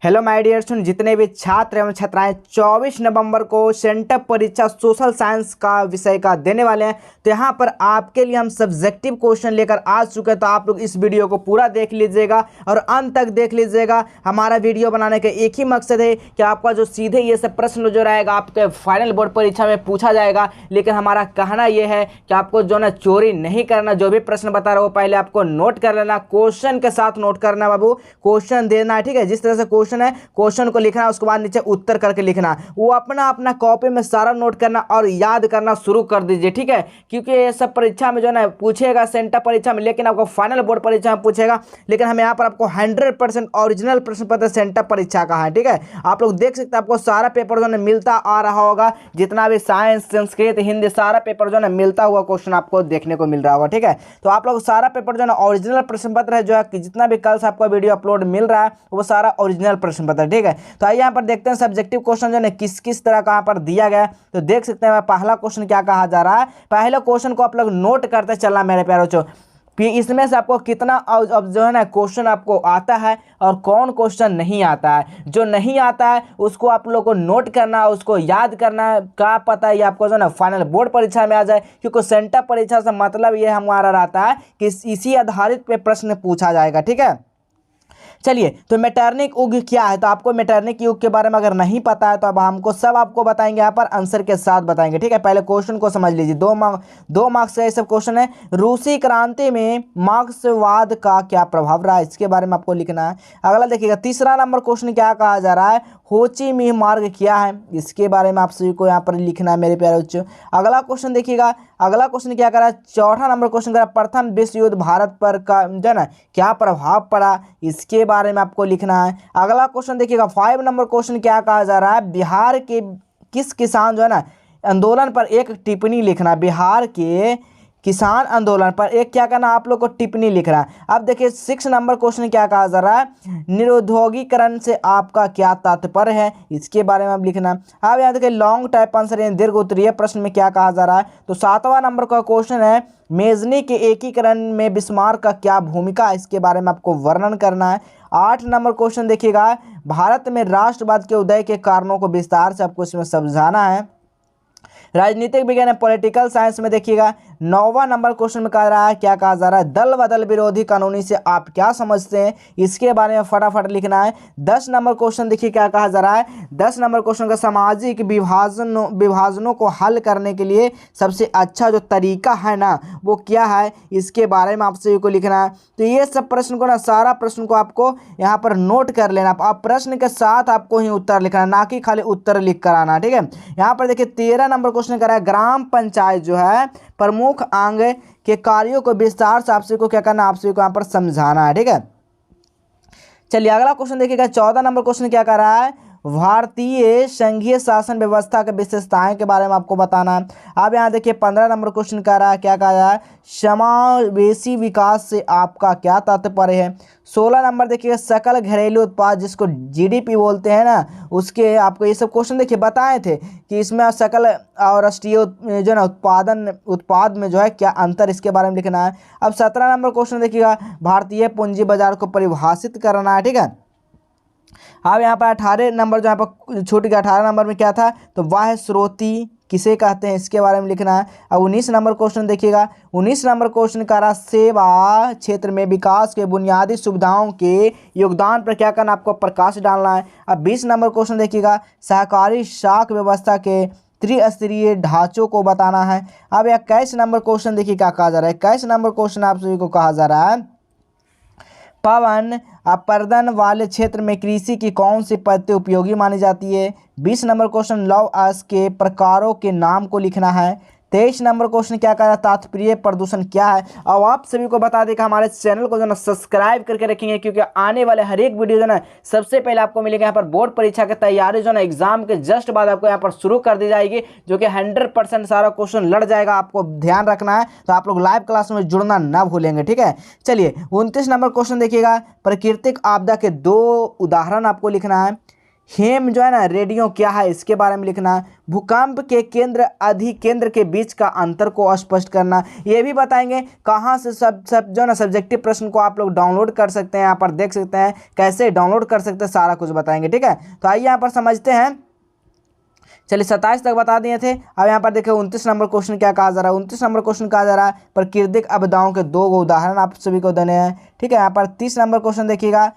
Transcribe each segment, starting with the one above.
Hello my dear student, जितने भी छात्र एवं छात्राएं 24 नवंबर को सेंटअप परीक्षा सोशल साइंस का विषय का देने वाले हैं, तो यहाँ पर आपके लिए हम सब्जेक्टिव क्वेश्चन लेकर आ चुके हैं। तो आप लोग इस वीडियो को पूरा देख लीजिएगा और अंत तक देख लीजिएगा। हमारा वीडियो बनाने का एक ही मकसद है कि आपका जो सीधे ये सब प्रश्न जो रहेगा आपके फाइनल बोर्ड परीक्षा में पूछा जाएगा। लेकिन हमारा कहना यह है कि आपको जो ना चोरी नहीं करना, जो भी प्रश्न बता रहा हो पहले आपको नोट कर लेना, क्वेश्चन के साथ नोट करना बाबू, क्वेश्चन देना है, ठीक है। जिस तरह से क्वेश्चन है क्वेश्चन को लिखना, उसके बाद नीचे उत्तर करके लिखना, वो अपना अपना कॉपी में सारा नोट करना और याद करना शुरू कर दीजिए, ठीक है। क्योंकि ये सब परीक्षा में जो है ना पूछेगा सेंटर परीक्षा में, लेकिन आपको फाइनल बोर्ड परीक्षा में पूछेगा। लेकिन हम यहाँ पर आपको 100% ओरिजिनल प्रश्न पत्र सेंटर परीक्षा का है, ठीक है। आप लोग देख सकते हैं आपको सारा पेपर जो है मिलता आ रहा होगा, जितना भी साइंस, संस्कृत, हिंदी, सारा पेपर जो है मिलता हुआ क्वेश्चन आपको देखने को मिल रहा होगा, ठीक है। तो आप लोग सारा पेपर जो है ना ओरिजिनल प्रश्न पत्र है, जो है कि जितना भी कल से आपको वीडियो अपलोड मिल रहा है वो सारा ओरिजिनल प्रश्न पत्र, ठीक है। तो आइए यहाँ पर देखते हैं सब्जेक्टिव क्वेश्चन जो है किस किस तरह का यहाँ पर दिया गया है। तो देख सकते हैं पहला क्वेश्चन क्या कहा जा रहा है। पहले क्वेश्चन को आप लोग नोट करते चलना मेरे प्यारे बच्चों, कि इसमें से आपको कितना अब जो है ना क्वेश्चन आपको आता है और कौन क्वेश्चन नहीं आता है। जो नहीं आता है उसको आप लोग को नोट करना, उसको याद करना, क्या पता है ये आपको जो है ना फाइनल बोर्ड परीक्षा में आ जाए। क्योंकि सेंटर परीक्षा से मतलब ये हमारा रहता है कि इसी आधारित पे प्रश्न पूछा जाएगा, ठीक है। चलिए, तो मेटरनिक युग क्या है। तो आपको मेटरनिक युग के बारे में अगर नहीं पता है तो अब हमको सब आपको बताएंगे, यहाँ पर आंसर के साथ बताएंगे, ठीक है। पहले क्वेश्चन को समझ लीजिए, दो मार्क्स का ये सब क्वेश्चन है। रूसी क्रांति में मार्क्सवाद का क्या प्रभाव रहा है, इसके बारे में आपको लिखना है। अगला देखिएगा, तीसरा नंबर क्वेश्चन क्या कहा जा रहा है, हो ची मिन्ह मार्ग क्या है, इसके बारे में आप सभी को यहाँ पर लिखना है मेरे प्यारे बच्चों। अगला क्वेश्चन देखिएगा, अगला क्वेश्चन क्या कर रहा है, चौथा नंबर क्वेश्चन कर रहा है, प्रथम विश्व युद्ध भारत पर का जो है ना क्या प्रभाव पड़ा, इसके बारे में आपको लिखना है। अगला क्वेश्चन देखिएगा, 5 नंबर क्वेश्चन क्या कहा जा रहा है, बिहार के किस किसान जो है ना आंदोलन पर एक टिप्पणी लिखना। बिहार के किसान आंदोलन पर एक क्या करना आप लोग को टिप्पणी लिखना है। अब देखिए 6 नंबर क्वेश्चन क्या कहा जा रहा है, निरुद्योगीकरण से आपका क्या तात्पर्य है, इसके बारे में आप लिखना है। अब यहाँ देखिए लॉन्ग टाइप आंसर यानी दीर्घ उत्तरीय प्रश्न में क्या कहा जा रहा है। तो 7वां नंबर का क्वेश्चन है, मेजनी के एकीकरण में बिस्मार्क का क्या भूमिका, इसके बारे में आपको वर्णन करना है। 8 नंबर क्वेश्चन देखिएगा, भारत में राष्ट्रवाद के उदय के कारणों को विस्तार से आपको इसमें समझाना है। राजनीतिक विज्ञान पॉलिटिकल साइंस में देखिएगा 9वां नंबर क्वेश्चन में कह रहा है, क्या कहा जा रहा है, दल बदल विरोधी कानूनी से आप क्या समझते हैं, इसके बारे में फटाफट लिखना है। 10 नंबर क्वेश्चन देखिए क्या कहा जा रहा है, 10 नंबर क्वेश्चन का सामाजिक विभाजनों को हल करने के लिए सबसे अच्छा जो तरीका है ना वो क्या है, इसके बारे में आप सभी को लिखना है। तो ये सब प्रश्न को ना, सारा प्रश्न को आपको यहाँ पर नोट कर लेना। आप प्रश्न के साथ आपको ही उत्तर लिखना, ना कि खाली उत्तर लिख कर आना, ठीक है। यहाँ पर देखिए 13 नंबर क्वेश्चन कर रहा है, ग्राम पंचायत जो है प्रमुख अंग के कार्यों को विस्तार से आप सभी को क्या करना, आप सभी को यहाँ पर समझाना है, ठीक है। चलिए अगला क्वेश्चन देखिएगा, 14 नंबर क्वेश्चन क्या कर रहा है, भारतीय संघीय शासन व्यवस्था के विशेषताएं के बारे में आपको बताना है। अब यहाँ देखिए 15 नंबर क्वेश्चन कह रहा है, क्या कहा जा रहा है, समावेशी विकास से आपका क्या तात्पर्य है। 16 नंबर देखिए, सकल घरेलू उत्पाद जिसको जीडीपी बोलते हैं ना, उसके आपको ये सब क्वेश्चन देखिए बताए थे कि इसमें सकल और राष्ट्रीय जो ना उत्पाद में जो है क्या अंतर, इसके बारे में लिखना है। अब 17 नंबर क्वेश्चन देखिएगा, भारतीय पूंजी बाजार को परिभाषित करना है, ठीक है। अब यहाँ पर 18 नंबर जो यहाँ पर छूट गया, 18 नंबर में क्या था, तो वाह्य स्रोती किसे कहते हैं, इसके बारे में लिखना है। अब 19 नंबर क्वेश्चन देखिएगा, 19 नंबर क्वेश्चन का रहा सेवा क्षेत्र में विकास के बुनियादी सुविधाओं के योगदान पर क्या करना, आपको प्रकाश डालना है। अब 20 नंबर क्वेश्चन देखिएगा, सहकारी शाख व्यवस्था के त्रिस्तरीय ढांचों को बताना है। अब 21 नंबर क्वेश्चन देखिए क्या कहा जा रहा है, 21 नंबर क्वेश्चन आप सभी को कहा जा रहा है, पवन अपर्दन वाले क्षेत्र में कृषि की कौन सी पद्धति उपयोगी मानी जाती है। 20 नंबर क्वेश्चन लौह अयस्क के प्रकारों के नाम को लिखना है। 23 नंबर क्वेश्चन क्या कह रहा है, तात्पर्य प्रदूषण क्या है। और आप सभी को बता दें कि हमारे चैनल को जो ना सब्सक्राइब करके रखेंगे, क्योंकि आने वाले हर एक वीडियो जो ना सबसे पहले आपको मिलेगा। यहाँ पर बोर्ड परीक्षा की तैयारी जो ना एग्जाम के जस्ट बाद आपको यहाँ पर शुरू कर दी जाएगी, जो कि 100% सारा क्वेश्चन लड़ जाएगा, आपको ध्यान रखना है। तो आप लोग लाइव क्लास में जुड़ना ना भूलेंगे, ठीक है। चलिए 29 नंबर क्वेश्चन देखिएगा, प्राकृतिक आपदा के 2 उदाहरण आपको लिखना है। हेम जो है ना रेडियो क्या है इसके बारे में लिखना। भूकंप के केंद्र अधिकेंद्र के बीच का अंतर को स्पष्ट करना। ये भी बताएंगे कहाँ से सब जो है ना सब्जेक्टिव प्रश्न को आप लोग डाउनलोड कर सकते हैं, यहाँ पर देख सकते हैं कैसे डाउनलोड कर सकते हैं, सारा कुछ बताएंगे। ठीक है, तो आइए यहाँ पर समझते हैं। चलिए 27 तक बता दिए थे। अब यहाँ पर देखिए 29 नंबर क्वेश्चन क्या कहा जा रहा है। 29 नंबर क्वेश्चन कहा जा रहा है प्राकृतिक आपदाओं के 2 उदाहरण आप सभी को देने हैं। ठीक है, यहाँ पर 30 नंबर क्वेश्चन देखिएगा,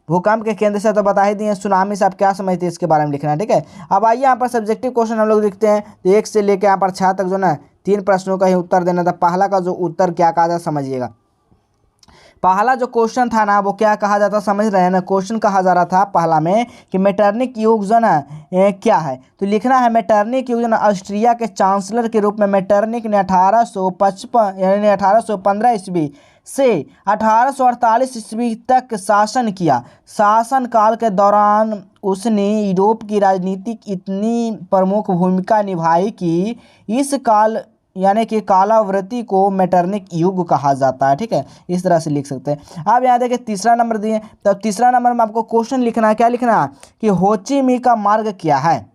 भूकंप के केंद्र से तो बता ही दिए, सुनामी से आप क्या समझते हैं इसके बारे में लिखना है। ठीक है, अब आइए यहाँ पर सब्जेक्टिव क्वेश्चन हम लोग लिखते हैं। तो 1 से लेकर यहाँ पर 6 तक जो ना 3 प्रश्नों का ही उत्तर देना था। पहला का जो उत्तर क्या कहा था समझिएगा। पहला जो क्वेश्चन था ना वो क्या कहा जाता समझ रहे हैं ना। क्वेश्चन कहा जा रहा था पहला में कि मेटरनिक युग जो ना क्या है। तो लिखना है मेटरनिक युग जो ना ऑस्ट्रिया के चांसलर के रूप में मेटरनिक ने 1855 यानी 1815 ईस्वी से 1848 ईस्वी तक शासन किया। शासन काल के दौरान उसने यूरोप की राजनीति इतनी प्रमुख भूमिका निभाई कि इस काल यानी कि कालावृत्ति को मेटरनिक युग कहा जाता है। ठीक है, इस तरह से लिख सकते हैं। अब यहाँ देखिए तीसरा नंबर दिए, तब तीसरा नंबर में आपको क्वेश्चन लिखना है। क्या लिखना है कि होची मिन्ह का मार्ग क्या है।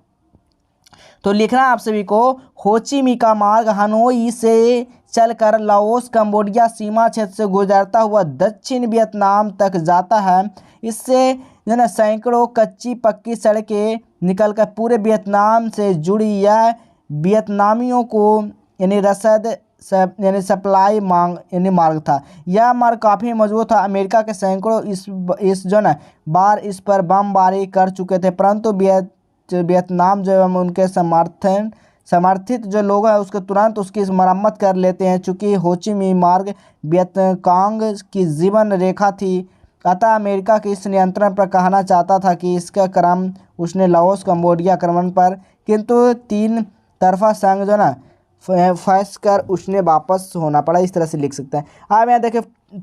तो लिखना है आप सभी को होची मिन्ह का मार्ग हनोई से चलकर लाओस कंबोडिया सीमा क्षेत्र से गुजरता हुआ दक्षिण वियतनाम तक जाता है। इससे जो है सैकड़ों कच्ची पक्की सड़कें निकलकर पूरे वियतनाम से जुड़ी। यह वियतनामियों को यानी रसद यानी सप्लाई मांग यानी मार्ग था। यह मार्ग काफ़ी मजबूत था। अमेरिका के सैकड़ों इस जो ना बार इस पर बमबारी कर चुके थे, परंतु वियतनाम जो है उनके समर्थित जो लोग हैं उसके तुरंत उसकी मरम्मत कर लेते हैं। चूँकि होची मिन्ह मार्ग वियतकांग की जीवन रेखा थी, अतः अमेरिका के इस नियंत्रण पर कहना चाहता था कि इसका क्रम उसने लाओस कंबोडिया आक्रमण पर, किंतु 3 तरफा संघ जो ना फंस कर उसने वापस होना पड़ा। इस तरह से लिख सकते हैं। अब यहाँ देखिए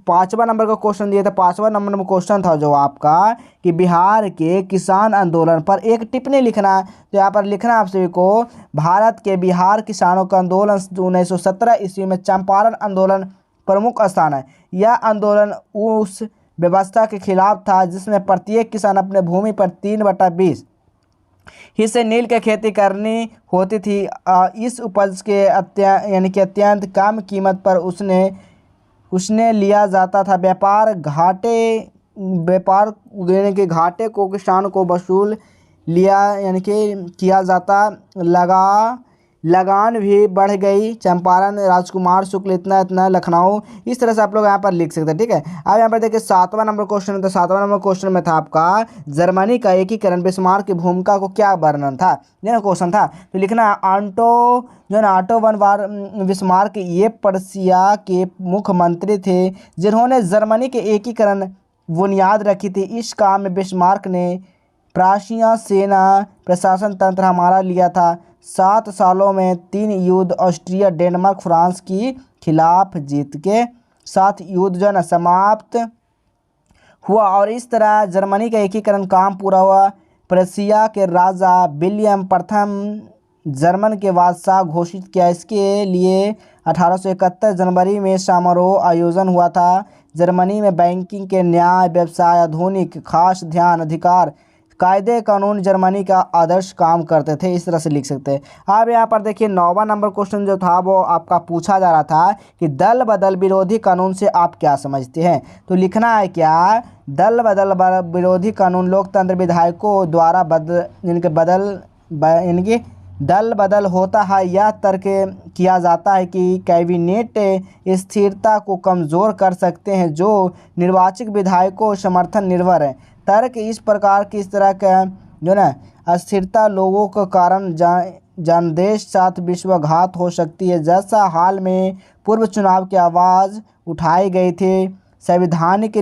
5वां नंबर का क्वेश्चन दिया था। 5वां नंबर में क्वेश्चन था जो आपका कि बिहार के किसान आंदोलन पर एक टिप्पणी लिखना है। तो यहाँ पर लिखना आप सभी को भारत के बिहार किसानों का आंदोलन 1917 ईस्वी में चंपारण आंदोलन प्रमुख स्थान है। यह आंदोलन उस व्यवस्था के खिलाफ था जिसमें प्रत्येक किसान अपने भूमि पर 3/20 हिस्से नील की खेती करनी होती थी। इस उपज के यानी कि अत्यंत कम कीमत पर उसने लिया जाता था। व्यापार यानी कि घाटे को किसान को वसूल लिया यानी कि किया जाता। लगान भी बढ़ गई। चंपारण राजकुमार शुक्ल इतना लखनऊ। इस तरह से आप लोग यहाँ पर लिख सकते हैं। ठीक है, अब यहाँ पर देखिए 7वां नंबर क्वेश्चन है। तो 7वां नंबर क्वेश्चन में था आपका जर्मनी का एकीकरण बिस्मार्क की भूमिका को क्या वर्णन था, ये ना क्वेश्चन था। तो लिखना ऑटो वन बिस्मार्क ये पर्शिया के मुख्यमंत्री थे जिन्होंने जर्मनी के एकीकरण बुनियाद रखी थी। इस काम में बिस्मार्क ने प्राशिया सेना प्रशासन तंत्र हमारा लिया था। 7 सालों में 3 युद्ध ऑस्ट्रिया डेनमार्क फ्रांस की खिलाफ जीत के साथ युद्ध जो है ना समाप्त हुआ और इस तरह जर्मनी का एकीकरण काम पूरा हुआ। प्रशिया के राजा विलियम प्रथम जर्मन के बादशाह घोषित किया। इसके लिए 1871 जनवरी में समारोह आयोजन हुआ था। जर्मनी में बैंकिंग के न्याय व्यवसाय आधुनिक खास ध्यान अधिकार कायदे कानून जर्मनी का आदर्श काम करते थे। इस तरह से लिख सकते हैं। अब यहाँ पर देखिए 9वां नंबर क्वेश्चन जो था वो आपका पूछा जा रहा था कि दल बदल विरोधी कानून से आप क्या समझते हैं। तो लिखना है क्या दल बदल विरोधी कानून लोकतंत्र विधायकों द्वारा इनके दल बदल होता है। यह तर्क किया जाता है कि कैबिनेट स्थिरता को कमज़ोर कर सकते हैं जो निर्वाचित विधायकों समर्थन निर्भर है। तर्क इस प्रकार की इस तरह का जो ना अस्थिरता लोगों के कारण जानदेश साथ विश्वासघात हो सकती है। जैसा हाल में पूर्व चुनाव की आवाज़ उठाई गई थी। संवैधानिक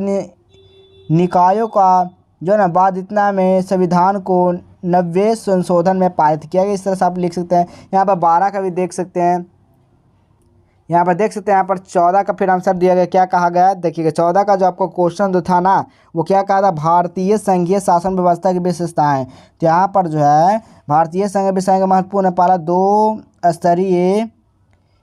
निकायों का जो ना बाद इतना में संविधान को 90वें संशोधन में पारित किया गया। इस तरह से आप लिख सकते हैं। यहाँ पर 12 का भी देख सकते हैं। यहाँ पर देख सकते हैं यहाँ पर 14 का फिर आंसर दिया गया। क्या कहा गया देखिएगा। 14 का जो आपको क्वेश्चन जो था ना वो क्या कहा था भारतीय संघीय शासन व्यवस्था की विशेषताएं। तो यहाँ पर जो है भारतीय संघ व्यवस्था का महत्वपूर्ण है। पहला 2 स्तरीय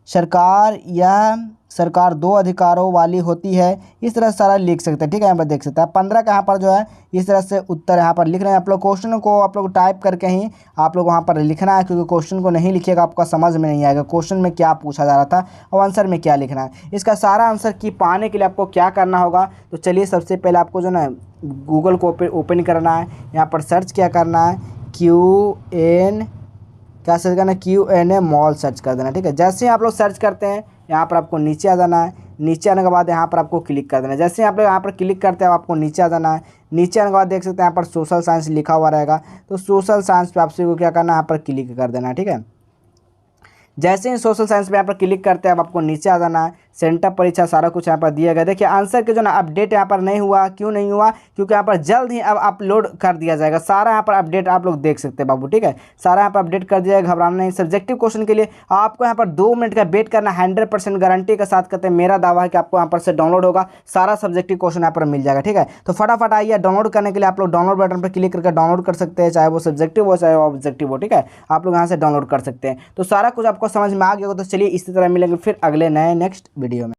सरकार। यह सरकार 2 अधिकारों वाली होती है। इस तरह से सारा लिख सकते हैं, ठीक है। यहाँ पर देख सकते हैं 15 का यहाँ पर जो है इस तरह से उत्तर यहाँ पर लिख रहे हैं। आप लोग क्वेश्चन को आप लोग टाइप करके ही आप लोग वहाँ पर लिखना है, क्योंकि क्वेश्चन को नहीं लिखिएगा आपका समझ में नहीं आएगा क्वेश्चन में क्या पूछा जा रहा था और आंसर में क्या लिखना है। इसका सारा आंसर की पाने के लिए आपको क्या करना होगा, तो चलिए सबसे पहले आपको जो ना गूगल को ओपन करना है। यहाँ पर सर्च क्या करना है, क्या सर्च करना है, Q&A मॉल सर्च कर देना, ठीक है। जैसे ही आप लोग सर्च करते हैं यहाँ पर आपको नीचे आ जाना है। नीचे आने के बाद यहाँ पर आपको क्लिक कर देना है। जैसे ही आप लोग यहाँ पर क्लिक करते हैं आपको नीचे आ जाना है। नीचे आने के बाद देख सकते हैं यहाँ पर सोशल साइंस लिखा हुआ रहेगा, तो सोशल साइंस पे आपसे को क्या करना है, यहाँ पर क्लिक कर देना है, ठीक है। जैसे ही सोशल साइंस पे यहाँ पर क्लिक करते हैं अब आपको नीचे आ जाना है। सेंटर परीक्षा सारा कुछ यहाँ पर दिया गया। देखिए आंसर के जो ना अपडेट यहाँ पर नहीं हुआ, क्यों नहीं हुआ, क्योंकि यहाँ पर जल्द ही अब अपलोड कर दिया जाएगा। सारा यहाँ पर अपडेट आप लोग देख सकते हैं बाबू, ठीक है। सारा यहाँ पर अपडेट कर दिया जाएगा, घबराना नहीं। सब्जेक्टिव क्वेश्चन के लिए आपको यहाँ पर 2 मिनट का वेट करना, 100% गारंटी के साथ कहते हैं मेरा दावा है कि आपको यहाँ पर से डाउनलोड होगा, सारा सब्जेक्टिव क्वेश्चन यहाँ पर मिल जाएगा, ठीक है। तो फटाफट आइए, डाउनलोड करने के लिए आप लोग डाउनलोड बटन पर क्लिक करके डाउनलोड कर सकते हैं, चाहे वो सब्जेक्टिव हो चाहे वो ऑब्जेक्टिव हो, ठीक है। आप लोग यहाँ से डाउनलोड कर सकते हैं। तो सारा कुछ आपको समझ में आ गया होगा। तो चलिए इसी तरह मिलेंगे फिर अगले नए नेक्स्ट वीडियो में।